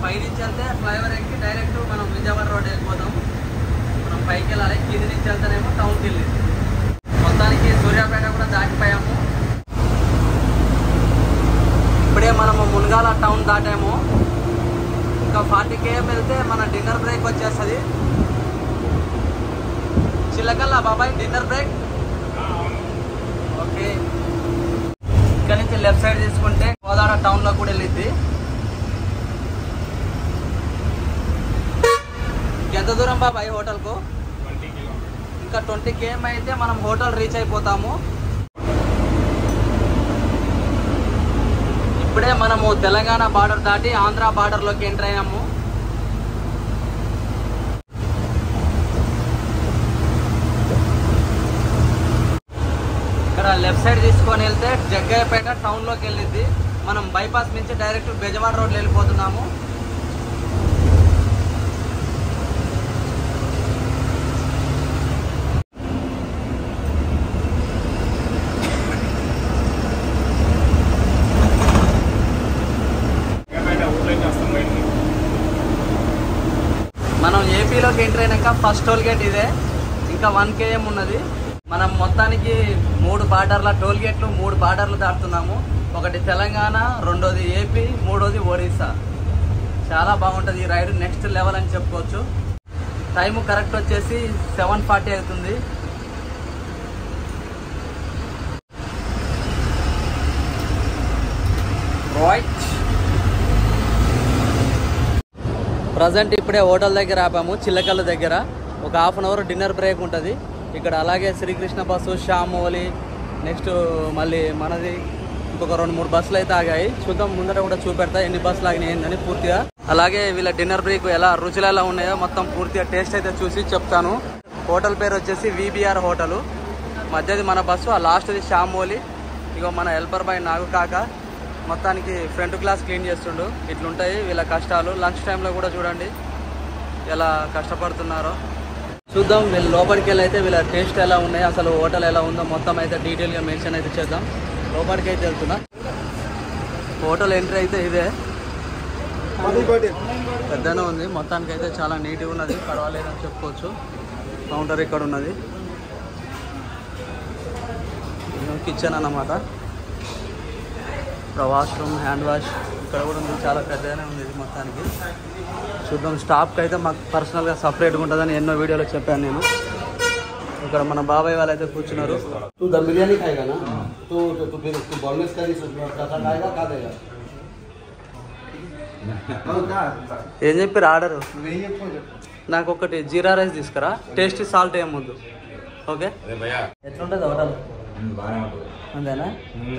పై నుంచి వెళ్తే ఫ్లైఓవర్ ఎక్కి డైరెక్ట్ మనం విజయవాడ రోడ్ వెళ్ళిపోతాం. మనం పైకి వెళ్ళాలి. కింది నుంచి వెళ్తేనేమో టౌన్కి వెళ్ళి. మొత్తానికి సూర్యాపేట కూడా దాటిపోయాము. ఇప్పుడే మనము మునగాల టౌన్ దాటాము. ఇంకా 40 km వెళ్తే మన డిన్నర్ బ్రేక్ వచ్చేస్తుంది. చిల్లకల్లా బాబాయ్ డిన్నర్ బ్రేక్. ఓకే. ఇక్కడ నుంచి లెఫ్ట్ సైడ్ తీసుకుంటే కోదాడ టౌన్ లో కూడా వెళ్ళిద్ది. ఎంత దూరం బాబాయ్ హోటల్కు? ఇంకా 20 km అయితే మనం హోటల్ రీచ్ అయిపోతాము. ఇప్పుడే మనము తెలంగాణ బార్డర్ దాటి ఆంధ్ర బార్డర్లోకి ఎంటర్ అయినాము. ఇక్కడ లెఫ్ట్ సైడ్ తీసుకొని వెళ్తే జగ్గయ్యపేట టౌన్లోకి వెళ్ళిద్ది. మనం బైపాస్ నుంచి డైరెక్ట్ బెజవాడ రోడ్లో వెళ్ళిపోతున్నాము. మనం ఏపీలోకి ఎంటర్ అయినాక ఫస్ట్ టోల్ గేట్ ఇదే. ఇంకా 1 km ఉన్నది. మనం మొత్తానికి 3 బార్డర్ల టోల్ గేట్లు, 3 బార్డర్లు దాటుతున్నాము. ఒకటి తెలంగాణ, రెండోది ఏపీ, మూడోది ఒడిస్సా. చాలా బాగుంటుంది ఈ రైడ్. నెక్స్ట్ లెవెల్ అని చెప్పుకోవచ్చు. టైము కరెక్ట్ వచ్చేసి 7:40 అవుతుంది. ప్రజెంట్ ఇప్పుడే హోటల్ దగ్గర ఆపాము, చిల్లకల్లు దగ్గర. ఒక half an hour dinner break ఉంటుంది ఇక్కడ. అలాగే శ్రీకృష్ణ బస్సు, శ్యామోలి, నెక్స్ట్ మళ్ళీ మనది ఇంకొక 2-3 బస్సులు అయితే ఆగాయి. చూద్దాం, ముందర కూడా చూపెడతా ఎన్ని బస్సులు ఆగినాయి ఏందని పూర్తిగా. అలాగే వీళ్ళ డిన్నర్ బ్రేక్ రుచులు ఎలా ఉన్నాయో మొత్తం పూర్తిగా టేస్ట్ అయితే చూసి చెప్తాను. హోటల్ పేరు వచ్చేసి VBR హోటలు. మధ్యది మన బస్సు, ఆ లాస్ట్ది శ్యామోలి. ఇగో మన హెల్పర్ బాయ్ నాగు కాక మొత్తానికి ఫ్రంట్ గ్లాస్ క్లీన్ చేస్తుండు. ఇట్లుంటాయి వీళ్ళ కష్టాలు. లంచ్ టైంలో కూడా చూడండి ఎలా కష్టపడుతున్నారో. చూద్దాం వీళ్ళ లోపలికి వెళ్ళి అయితే వీళ్ళ టేస్ట్ ఎలా ఉన్నాయి, అసలు హోటల్ ఎలా ఉందో మొత్తం అయితే డీటెయిల్గా మెన్షన్ అయితే చేద్దాం. లోపలికి అయితే వెళ్తున్నా. హోటల్ ఎంట్రీ అయితే ఇదే, పెద్దనే ఉంది. మొత్తానికి అయితే చాలా నీట్గా ఉన్నది, పర్వాలేదని చెప్పుకోవచ్చు. కౌంటర్ ఇక్కడ ఉన్నది, కిచెన్ అన్నమాట. వాష్రూమ్, హ్యాండ్ వాష్ ఇక్కడ కూడా ఉంది. చాలా పెద్దగానే ఉంది ఇది మొత్తానికి. చూద్దాం. స్టాఫ్కి అయితే మాకు పర్సనల్గా సపరేట్గా ఉంటుందని ఎన్నో వీడియోలో చెప్పాను నేను. ఇక్కడ మన బాబాయ్ వాళ్ళు అయితే కూర్చున్నారు. బిర్యానీ ఏం చెప్పారు ఆర్డర్? నాకు ఒకటి జీరా రైస్ తీసుకురా, టేస్టీ సాల్ట్ ఏమొద్దు. ఓకే, ఎట్లుంటుంది హోటల్? అంతేనా?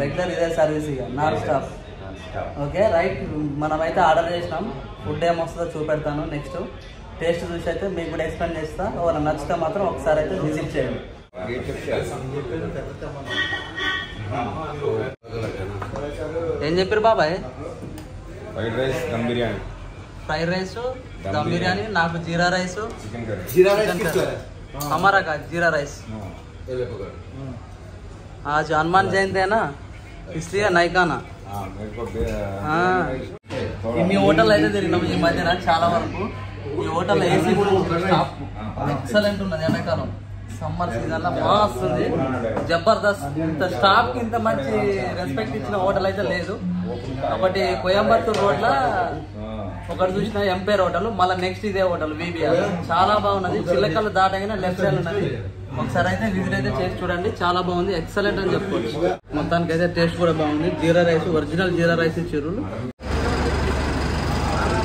రెగ్యులర్ ఇదే సర్వీస్ ఇక, నాన్ స్టాప్. Okay right. మనమైతే ఆర్డర్ చేసినాం. ఫుడ్ ఏమొస్తుందో చూపెడతాను. నెక్స్ట్ టేస్ట్ చూసి అయితే మీకు కూడా ఎక్స్ప్లెయిన్ చేస్తా. ఎవరైనా నచ్చితే మాత్రం ఒకసారి అయితే విజిట్ చేయండి. ఏం చెప్పారు బాబాయ్? Fried rice, dum biryani. Fried rice, dum biryani, నాకు jeera rice, chicken curry. Jeera rice हमारा का जीरा राइस. आज हनुमान जयंती है ना, इसलिए नहीं खाना. మీ హోటల్ అయితే తిరిగినాము ఈ మధ్యన చాలా వరకు. ఈ హోటల్ ఏసీ కూడా స్టాఫ్ ఎక్సలెంట్ ఉన్నది. ఎండాకాలం సమ్మర్ సీజన్ లో బాగుంది, జబర్దస్త్. ఇంత స్టాఫ్ కి ఇంత మంచి రెస్పెక్ట్ ఇచ్చిన హోటల్ అయితే లేదు. ఒకటి కోయంబత్తూర్ రోడ్ లో ఒకటి చూసిన ఎంపైర్ హోటల్, మళ్ళీ నెక్స్ట్ ఇదే హోటల్ VBR. చాలా బాగున్నది. చిల్లకల్లు దాటగానే లెఫ్ట్ సైడ్ ఉన్నది. ఒకసారి అయితే విజిట్ అయితే చేసి చూడండి, చాలా బాగుంది, ఎక్సలెంట్ అని చెప్పుకోవచ్చు. మొత్తానికి అయితే టేస్ట్ కూడా బాగుంది. జీరా రైస్, ఒరిజినల్ జీరా రైస్ ఇచ్చారు.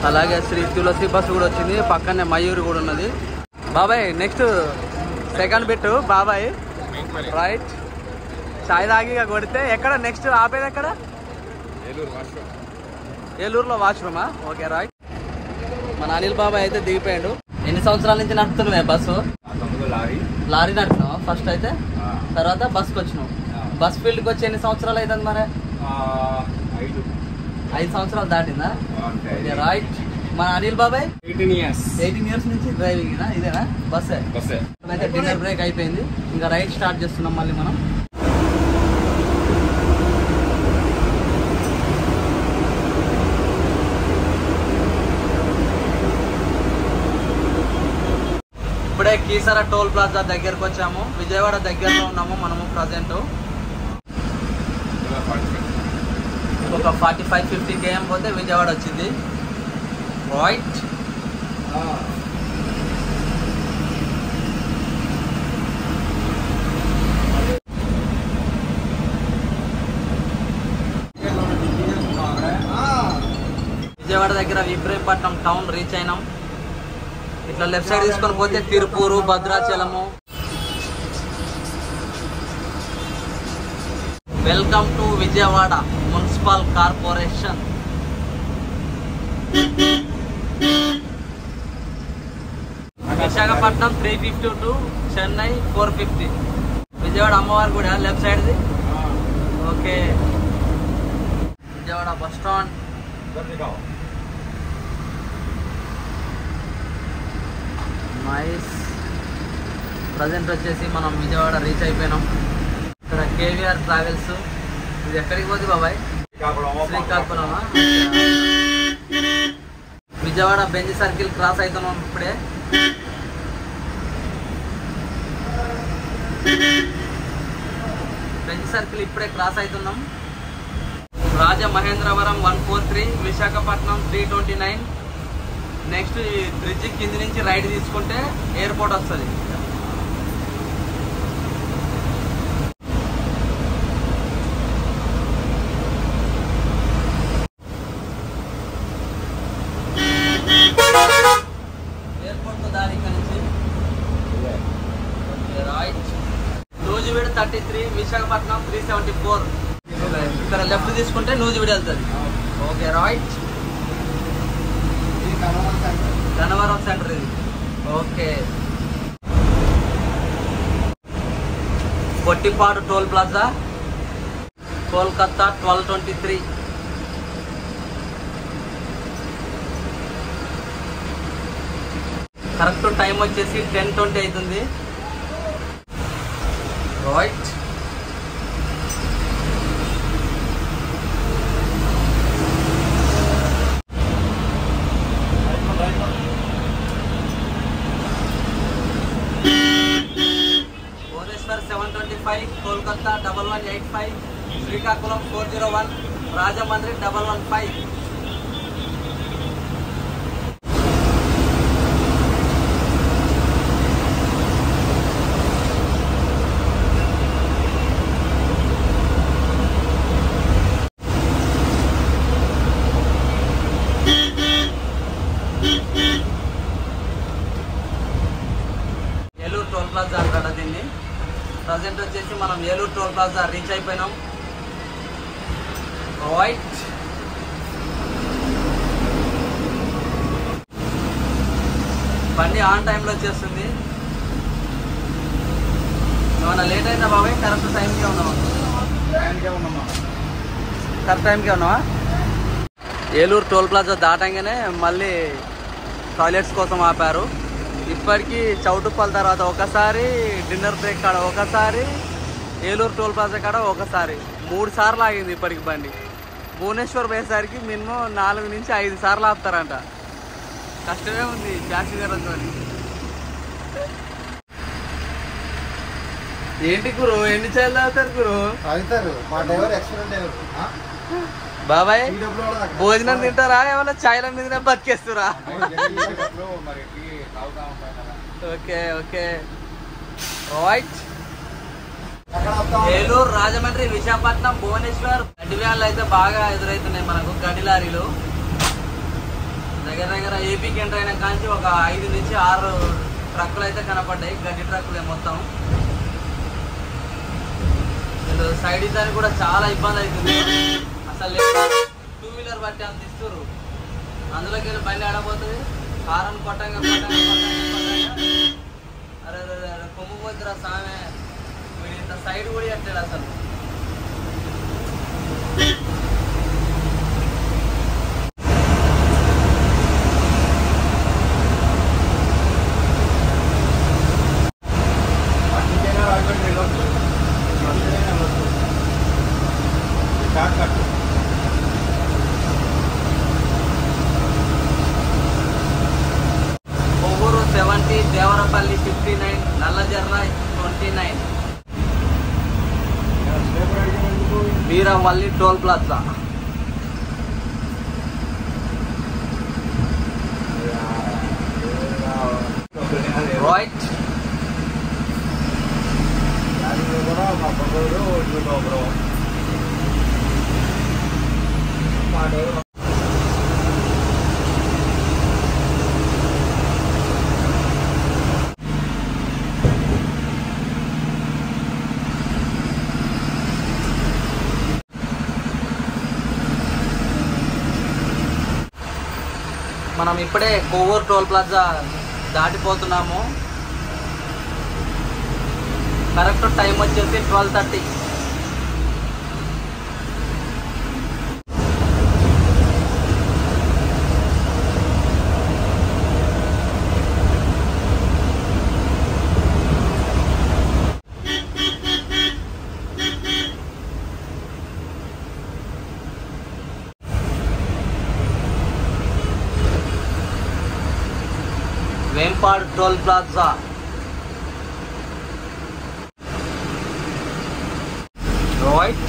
అలాగే శ్రీ తులసి బస్సు కూడా వచ్చింది, పక్కనే మయూరి కూడా ఉన్నది. బాబాయ్ నెక్స్ట్ సెకండ్ బిట్ బాబాయ్. రైట్, చాయ్ తాగిగా కొడితే ఎక్కడ నెక్స్ట్ ఆపేది ఎక్కడ? ఏలూరులో వాష్రూమా? Okay right. మన అనిల్ బాబాయ్ అయితే దిగిపోయాడు. ఎన్ని సంవత్సరాల నుంచి నడుపుతున్నావే బస్సు? లారీ నడుపుతున్నావా ఫస్ట్ అయితే, తర్వాత బస్కి వచ్చినావు. బస్ ఫీల్డ్కి వచ్చి ఎన్ని సంవత్సరాలు అవుతుంది మరి? 5 సంవత్సరాలు దాటిందా? Okay right. మన అనిల్ బాబాయ్ 18 years నుంచి డ్రైవింగ్ ఇదేనా? బస్సే. అయితే డిన్నర్ బ్రేక్ అయిపోయింది, ఇంకా రైడ్ స్టార్ట్ చేస్తున్నాం మళ్ళీ మనం. ఇప్పుడే కీసర టోల్ ప్లాజా దగ్గరకు వచ్చాము. విజయవాడ దగ్గరలో ఉన్నాము మనము ప్రజెంట్. ఒక 45-50 km పోతే విజయవాడ వచ్చింది. రైట్. విజయవాడ దగ్గర ఇబ్రహీంపట్నం టౌన్ రీచ్ అయినాం. ఇట్లా లెఫ్ట్ సైడ్ తీసుకొని పోతే Tirupur, Bhadrachalam. Welcome to Vijayawada municipal corporation. Visakhapatnam 350 to Chennai 450. Vijayawada అమ్మవారి కూడా లెఫ్ట్ సైడ్ది. Okay, Vijayawada bus stand. Nice. Present వచ్చేసి మనం విజయవాడ రీచ్ అయిపోయినాం. ఇక్కడ KVR ట్రావెల్స్. ఇది ఎక్కడికి పోతుంది బాబాయ్? శ్రీకాకుళమా? విజయవాడ బెంజ్ సర్కిల్ క్రాస్ అవుతున్నాం ఇప్పుడే. బెంజ్ సర్కిల్ ఇప్పుడే క్రాస్ అవుతున్నాం. రాజమహేంద్రవరం 143, విశాఖపట్నం 329. నెక్స్ట్ ఈ బ్రిడ్జ్ కింది నుంచి రైట్ తీసుకుంటే ఎయిర్పోర్ట్ వస్తుంది. ఎయిర్పోర్ట్ దారి ఇక్కడ నుంచి రైట్. నూజివీడు 33, విశాఖపట్నం 374. ఇక్కడ లెఫ్ట్ తీసుకుంటే నూజివీడు వెళ్తుంది. Okay right. గన్నవరం సెంటర్ ఇది. Okay. Pottipadu toll plaza, Kolkata 1223. Correct time వచ్చేసి 10:20 అవుతుంది. Right. Bhubaneswar 725, Kolkata 1185, Srikakulam 401, Rajahmundry 115. Eluru toll plaza అంటారా దీన్ని. ప్రజెంట్ వచ్చేసి మనం ఏలూరు టోల్ ప్లాజా రీచ్ అయిపోయినాం. రైట్. బండి ఆన్ టైంలో వచ్చేస్తుంది. ఏమన్నా లేట్ అయిందా బాబాయ్? కరెక్ట్ టైంకే ఉన్నావా? కరెక్ట్ టైంకే ఉన్నావా? ఏలూరు టోల్ ప్లాజా దాటంగానే మళ్ళీ టాయిలెట్స్ కోసం ఆపారు. ఇప్పటికీ చౌటుప్పల్ తర్వాత ఒకసారి, డిన్నర్ బ్రేక్ కాడ ఒకసారి, ఏలూరు టోల్ ప్లాజా కాడ ఒకసారి, 3 సార్లు ఆగింది ఇప్పటికి బండి. భువనేశ్వర్ పోయేసరికి మినిమం 4 నుంచి 5 సార్లు ఆపుతారంట. కష్టమే ఉంది ప్యాసింజర్లతో. ఏంటి గురు, ఎన్ని చాయలు తాగుతారు గురు? మా డ్రైవర్ ఎక్స్పీరియన్స్ డ్రైవర్. బాబాయ్ భోజనం తింటారా, ఏమన్నా చాయ్ల మీద బతికేస్తురా? Okay okay right. Eluru, Rajahmundry, Visakhapatnam, Bhubaneswar గడ్డి వ్యాన్లు అయితే బాగా ఎదురవుతున్నాయి మనకు. గడ్డి లారీలు దగ్గర దగ్గర ఏపీకి ఎంటర్ అయిన కాంచి ఒక 5 నుంచి 6 ట్రక్కులు అయితే కనపడ్డాయి. గడ్డి ట్రక్కులే మొత్తం. సైడ్ ఇదానికి కూడా చాలా ఇబ్బంది అవుతుంది. అసలు 2 వీలర్ బట్టి అంత ఇస్తారు. అందులోకి వెళ్ళి బండి ఆడబోతుంది. హారన్ కొట్టంగా అరే కొమ్ము పోతురా సామె. వీడు ఇంత సైడ్ కూడా ఎట్టాడు అసలు. Kovvur 70, Devarapalli 59, Nallajerla 29, Veeravalli toll plaza. Right. మనం ఇప్పుడే కొవ్వూరు టోల్ ప్లాజా దాటిపోతున్నాము. కరెక్ట్ టైం వచ్చేసి 12:30. Vempadu toll plaza. Right.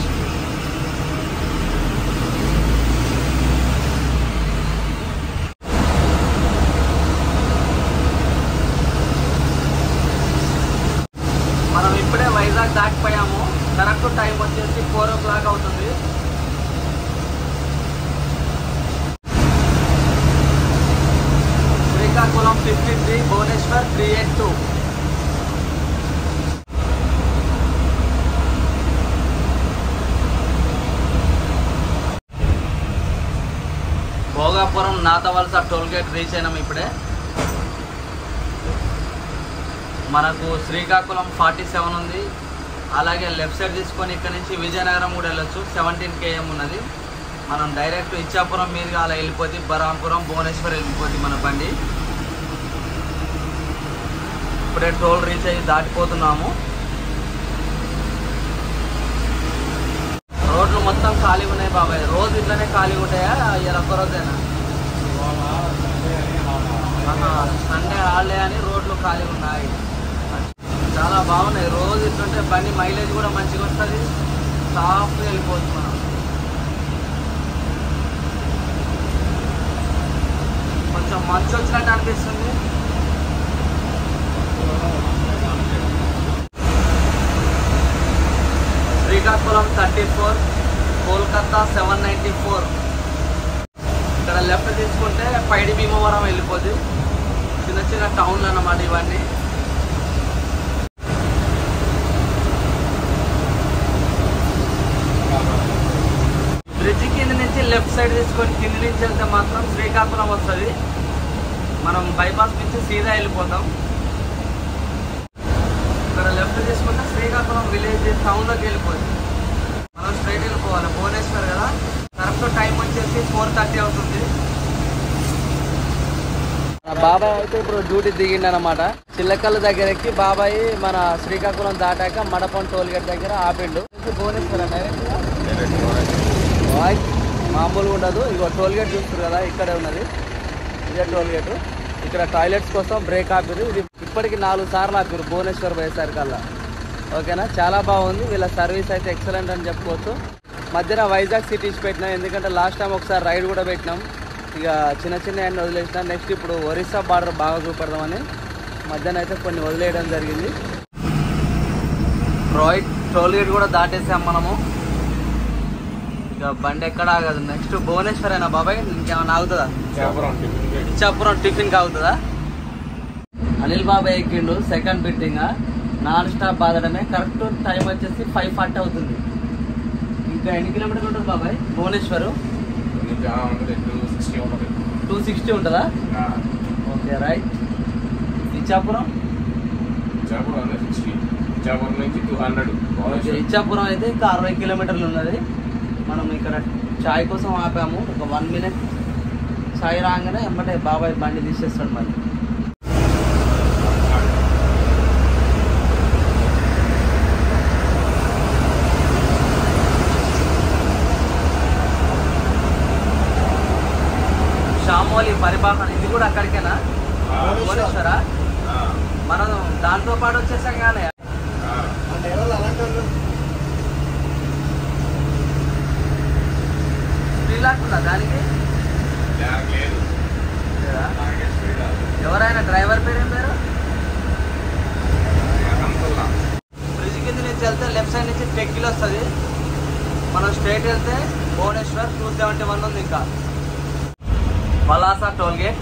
Correct time వచ్చేసి 4 o'clock అవుతుంది. శ్రీకాకుళం 53, భువనేశ్వర్ 382. భోగాపురం నాతవలస టోల్గేట్ రీచ్ అయినాం ఇప్పుడే. మనకు శ్రీకాకుళం 47 ఉంది. అలాగే లెఫ్ట్ సైడ్ తీసుకొని ఇక్కడ నుంచి విజయనగరం కూడా వెళ్ళొచ్చు. 17 km ఉన్నది. మనం డైరెక్ట్ ఇచ్చాపురం మీదుగా అలా వెళ్ళిపోతే బరాంపురం భువనేశ్వర్ వెళ్ళిపోతే మన బండి. ఇప్పుడే టోల్ రీచ్ అయ్యి దాటిపోతున్నాము. రోడ్లు మొత్తం ఖాళీగా ఉన్నాయి బాబాయ్. రోజు ఇట్లనే ఖాళీగా ఉంటాయా? ఇలా ఒక్క రోజైనా? సండే హాలిడే అని రోడ్లు ఖాళీగా ఉన్నాయి. చాలా బాగున్నాయి. రోజు ఇట్లుంటే బండి మైలేజ్ కూడా మంచిగా వస్తుంది. సాఫ్ట్గా వెళ్ళిపోవచ్చు మనం. కొంచెం మంచు వచ్చినట్టు అనిపిస్తుంది. శ్రీకాకుళం 34, కోల్కతా 794. ఇక్కడ లెఫ్ట్ తీసుకుంటే పైడి భీమవరం వెళ్ళిపోద్ది. చిన్న చిన్న టౌన్లు అన్నమాట ఇవన్నీ. బ్రిడ్జ్ కింద నుంచి లెఫ్ట్ సైడ్ తీసుకొని కింద నుంచి వెళ్తే మాత్రం శ్రీకాకుళం వస్తుంది. మనం బైపాస్ నుంచి సీదా వెళ్ళిపోతాం. ఇక్కడ లెఫ్ట్ తీసుకుంటే శ్రీకాకుళం విలేజ్ టౌన్లోకి వెళ్ళిపోతుంది. మనం స్ట్రైట్ వెళ్ళిపోవాలి. భువనేశ్వర్ కదా. కరెక్ట్ టైం వచ్చేసి 4:30 అవుతుంది. బాబాయ్ అయితే ఇప్పుడు డ్యూటీ దిగిండనమాట. చిల్లకల్ల దగ్గరకి బాబాయ్ మన శ్రీకాకుళం దాటాక మడపం టోల్గేట్ దగ్గర ఆపిండు. భువనేశ్వర్ డైరెక్ట్ మామూలుగా ఉండదు. ఇగో టోల్గేట్ చూస్తారు కదా, ఇక్కడే ఉన్నది. ఇదే టోల్గేట్. ఇక్కడ టాయిలెట్స్ కోసం బ్రేక్ ఆపిరు. ఇది ఇప్పటికి 4 సార్లు ఆపిరు భువనేశ్వర్ పోయేసరికల్లా. ఓకేనా, చాలా బాగుంది. వీళ్ళ సర్వీస్ అయితే ఎక్సలెంట్ అని చెప్పుకోవచ్చు. మధ్యన వైజాగ్ సిటీస్ పెట్టినాం. ఎందుకంటే లాస్ట్ టైం ఒకసారి రైడ్ కూడా పెట్టినాం. ఇక చిన్న చిన్న అన్ని వదిలేసినాం. నెక్స్ట్ ఇప్పుడు ఒరిస్సా బార్డర్ బాగా చూపెడదామని మధ్యాహ్నం అయితే కొన్ని వదిలేయడం జరిగింది. రైట్ టోల్గేట్ కూడా దాటేసాం మనము. ఇక బండి ఎక్కడ ఆగదు. నెక్స్ట్ భువనేశ్వర్ అయినా బాబాయ్ ఇంకేమైనా ఆగుతుందా? ఇచ్చాపురం టిఫిన్కి ఆగుతుందా? అనిల్ బాబాయ్ ఎక్కిండు. సెకండ్ బిట్టింగ్ నాన్ స్టాప్ బాధడమే. కరెక్ట్ టైం వచ్చేసి 5:40 అవుతుంది. ఇంకా ఎన్ని కిలోమీటర్లు ఉంటుంది బాబాయ్ భువనేశ్వర్? 260 ఉంటుందా? Okay right. ఇచ్చాపురం ఇచ్చాపురం అయితే ఇంకా 60 కిలోమీటర్లు ఉన్నది. మనం ఇక్కడ చాయ్ కోసం ఆపాము. ఒక 1 minute చాయ్ రాగానే ఎమ్మటే బాబాయ్ బండి తీసేస్తాడు. మరి షామోలి పరిపాలన ఇది కూడా అక్కడికేనా? భువనేశ్వరా? మనం దాంతో పాటు వచ్చేసాం కానీ ఫ్రీలాక్ దానికి ఎవరైనా డ్రైవర్ పేరు ఏం పేరు? బ్రిడ్జ్ కింద నుంచి వెళ్తే లెఫ్ట్ సైడ్ నుంచి టెక్కిల్ వస్తుంది. మనం స్ట్రైట్ వెళ్తే భువనేశ్వర్ 271 ఉంది. ఇంకా పలాస టోల్గేట్.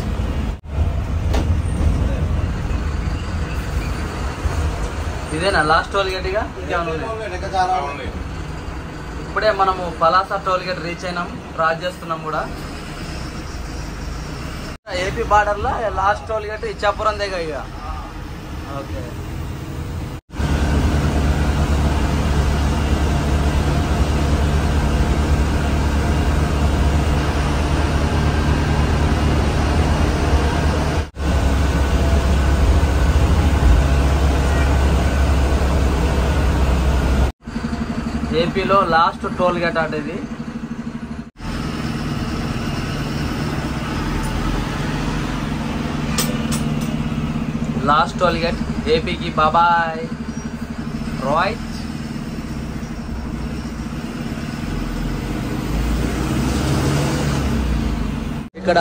ఇదేనా లాస్ట్ టోల్గేట్? ఇక ఇంకేమన్నా? ఇప్పుడే మనము పలాస టోల్గేట్ రీచ్ అయినాం. క్రాస్ చేస్తున్నాం కూడా. ఏపీ బార్డర్లో లాస్ట్ టోల్గేట్ ఇచ్చాపురం దగ్గర. ఇక ఓకే. ఏపీలో లాస్ట్ టోల్ గేట్ అట ఇది. లాస్ట్ టోల్ గేట్ ఏపీకి. బాబాయ్ రైట్. ఇక్కడ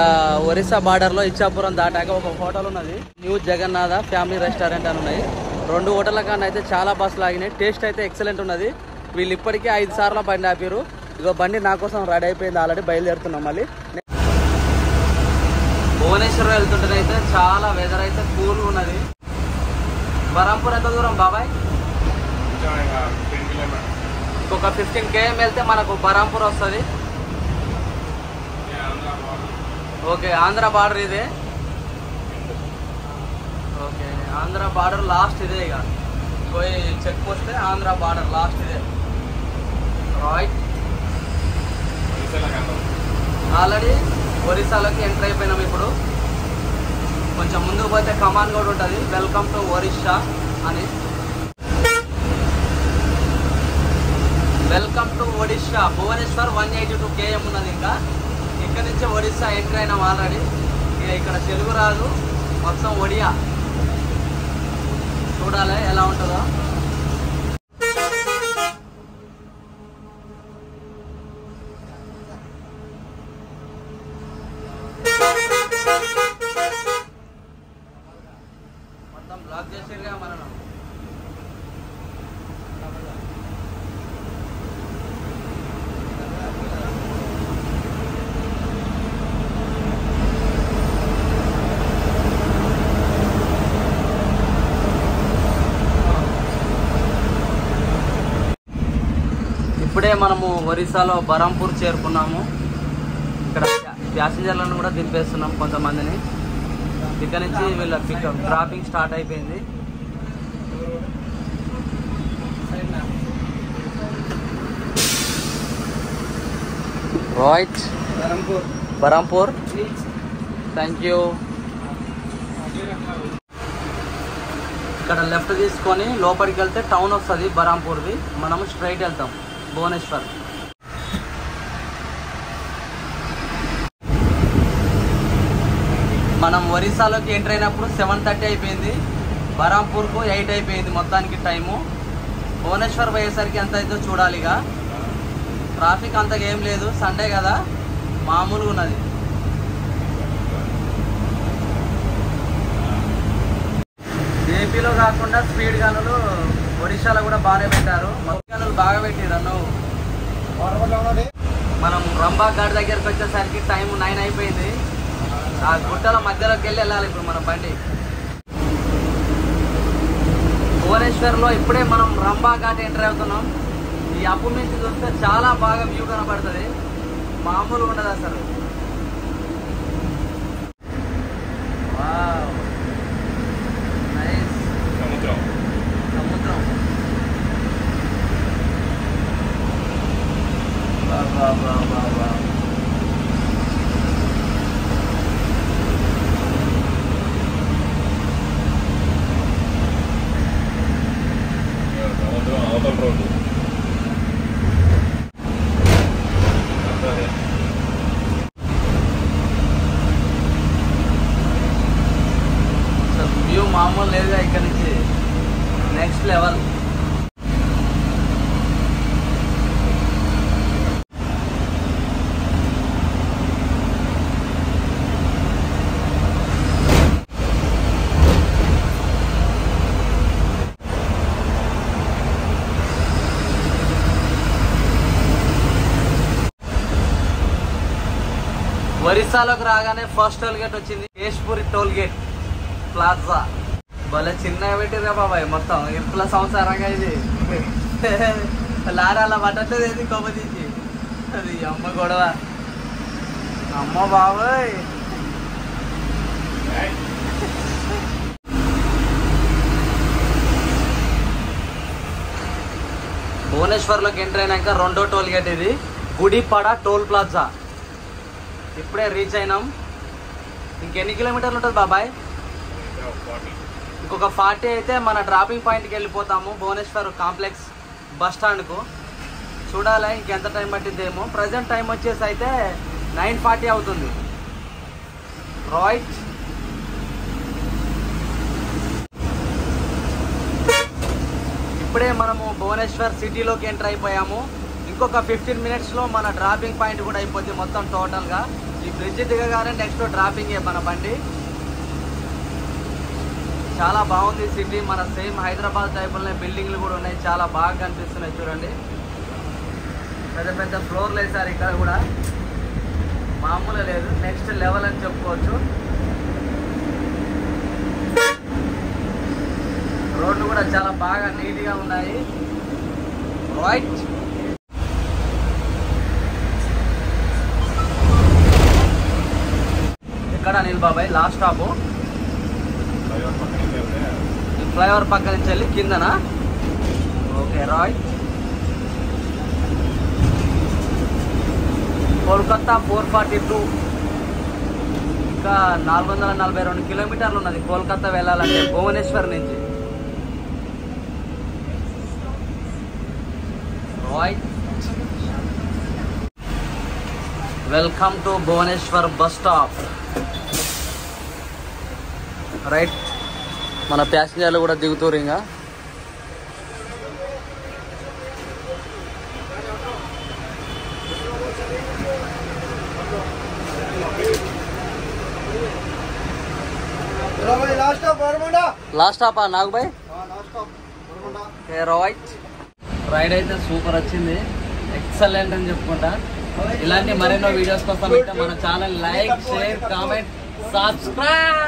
ఒరిస్సా బార్డర్లో ఇచ్చాపురం దాటాక ఒక హోటల్ ఉన్నది. న్యూ జగన్నాథ ఫ్యామిలీ రెస్టారెంట్ అని ఉన్నాయి. 2 హోటళ్ళ కన్నా అయితే చాలా బస్సులు ఆగినాయి. టేస్ట్ అయితే ఎక్సలెంట్ ఉన్నది. వీళ్ళు ఇప్పటికే 5 సార్లు బండి ఆపారు. ఇదో బండి నా కోసం రెడీ అయిపోయింది, ఆల్రెడీ బయలుదేరుతున్నాం. మళ్ళీ భువనేశ్వర్ వెళ్తుంటేనైతే చాలా వెదర్ అయితే కూల్గా ఉన్నది. బరంపూర్ ఎంత దూరం బాబాయ్? ఇంకొక 15 km వెళ్తే మనకు బరంపూర్ వస్తుంది. ఓకే, ఆంధ్ర బార్డర్ ఇదే. ఓకే, ఆంధ్ర బార్డర్ లాస్ట్ ఇదే. ఇక పోయి చెక్ పోస్తే ఆంధ్ర బార్డర్ లాస్ట్ ఇదే. రైట్, ఆల్రెడీ ఒరిస్సాలోకి ఎంటర్ అయిపోయినాం. ఇప్పుడు కొంచెం ముందుకు పోతే కమాన్ కూడా ఉంటుంది, వెల్కమ్ టు ఒరిస్సా అని. Welcome to Odisha. Bhubaneswar 182 km ఉన్నది. ఇంకా ఇక్కడ నుంచి ఒడిస్సా ఎంటర్ అయినాం ఆల్రెడీ. ఇక ఇక్కడ తెలుగు రాదు, మొత్తం ఒడియా. చూడాలి ఎలా ఉంటుందో. మొత్తం బ్లాక్ చేసేగా మనం. ఇప్పుడే మనము ఒరిస్సాలో బరంపూర్ చేరుకున్నాము. ఇక్కడ ప్యాసింజర్లను కూడా దింపేస్తున్నాం కొంతమందిని. ఇక్కడ నుంచి వీళ్ళ పికప్ డ్రాపింగ్ స్టార్ట్ అయిపోయింది. రైట్, బరంపూర్. Thank you. ఇక్కడ లెఫ్ట్ తీసుకొని లోపలికి వెళ్తే టౌన్ వస్తుంది బరంపూర్ది. మనము స్ట్రైట్ వెళ్తాం భువనేశ్వర్. మనం ఒరిస్సాలోకి ఎంటర్ అయినప్పుడు 7:30 అయిపోయింది, బరంపూర్కు 8 అయిపోయింది మొత్తానికి టైము. భువనేశ్వర్ పోయేసరికి ఎంత అవుతుందో చూడాలి. ఇక ట్రాఫిక్ అంతగా ఏం లేదు, సండే కదా, మామూలుగా ఉన్నది. ఏపీలో కాకుండా స్పీడ్ గనులు ఒడిశాలో కూడా బాగానే పెట్టారు. మొత్తం గనులు బాగా పెట్టిరు. నువ్వు మనం రంబా ఘాట్ దగ్గరికి వచ్చేసరికి టైం 9 అయిపోయింది. ఆ గుట్టల మధ్యలోకి వెళ్ళాలి ఇప్పుడు మన బండి. భువనేశ్వర్లో ఇప్పుడే మనం రంబా ఘాట్ ఎంటర్ అవుతున్నాం. ఈ అప్పు నుంచి చూస్తే చాలా బాగా వ్యూ కనబడుతుంది, మామూలుగా ఉండదు అసలు. Wow, nice. సముద్రం వ్యూ మామూలు లేదుగా. ఇక్కడ నుంచి నెక్స్ట్ లెవెల్. ఒరిస్సాలోకి రాగానే ఫస్ట్ టోల్ గేట్ వచ్చింది, కేష్పూరి టోల్ గేట్ ప్లాజా. భలే చిన్నగా పెట్టిరా బాబాయ్, మొత్తం ఇరుకుల సంసారంగా ఇది. లారాల పట్టట్లేదు ఏది కొమ్మ తీసి. అది అమ్మ గొడవ, అమ్మ బాబాయ్. భువనేశ్వర్లోకి ఎంటర్ అయినాక రెండో టోల్ గేట్ ఇది, గుడిపడ టోల్ ప్లాజా. ఇప్పుడే రీచ్ అయినాం. ఇంకెన్ని కిలోమీటర్లు ఉంటుంది బాబాయ్? ఇంకొక 40 అయితే మన డ్రాపింగ్ పాయింట్కి వెళ్ళిపోతాము, భువనేశ్వర్ కాంప్లెక్స్ బస్ స్టాండ్కు. చూడాలి ఇంకెంత టైం పట్టిద్దేమో. ప్రజెంట్ టైం వచ్చేసి అయితే 9:40 అవుతుంది. రైట్, ఇప్పుడే మనము భువనేశ్వర్ సిటీలోకి ఎంటర్ అయిపోయాము. ఇంకొక 15 మినిట్స్లో మన డ్రాపింగ్ పాయింట్ కూడా అయిపోద్ది మొత్తం టోటల్గా. ఈ బ్రిడ్జ్ దిగగానే నెక్స్ట్ డ్రాపింగే మన బండి. చాలా బాగుంది సిటీ, మన సేమ్ హైదరాబాద్ టైపులోనే బిల్డింగ్లు కూడా ఉన్నాయి, చాలా బాగా కనిపిస్తున్నాయి చూడండి. పెద్ద పెద్ద ఫ్లోర్లు వేసారు ఇక్కడ కూడా, మామూలు లేదు, నెక్స్ట్ లెవెల్ అని చెప్పుకోవచ్చు. రోడ్లు కూడా చాలా బాగా నీట్గా ఉన్నాయి. రైట్, ఎక్కడ అనిల్ బాబాయ్ లాస్ట్ స్టాప్? ఫ్లైఓవర్ పక్క నుంచి వెళ్ళి కిందనా? Okay right. కోల్కతా 442, ఇంకా 442 కిలోమీటర్లు ఉన్నది కోల్కతా వెళ్ళాలంటే భువనేశ్వర్ నుంచి. Right, welcome to Bhubaneswar bus stop. Right, మన ప్యాసింజర్లు కూడా దిగుతారు. ఇంకా లాస్ట్ స్టాప్ నాగ్ భాయ్. రైట్, రైడ్ అయితే సూపర్ వచ్చింది, ఎక్సలెంట్ అని చెప్పుకుంటా. ఇలాంటి మరెన్నో వీడియోస్ కోసం అయితే మన channel like, share, comment, subscribe.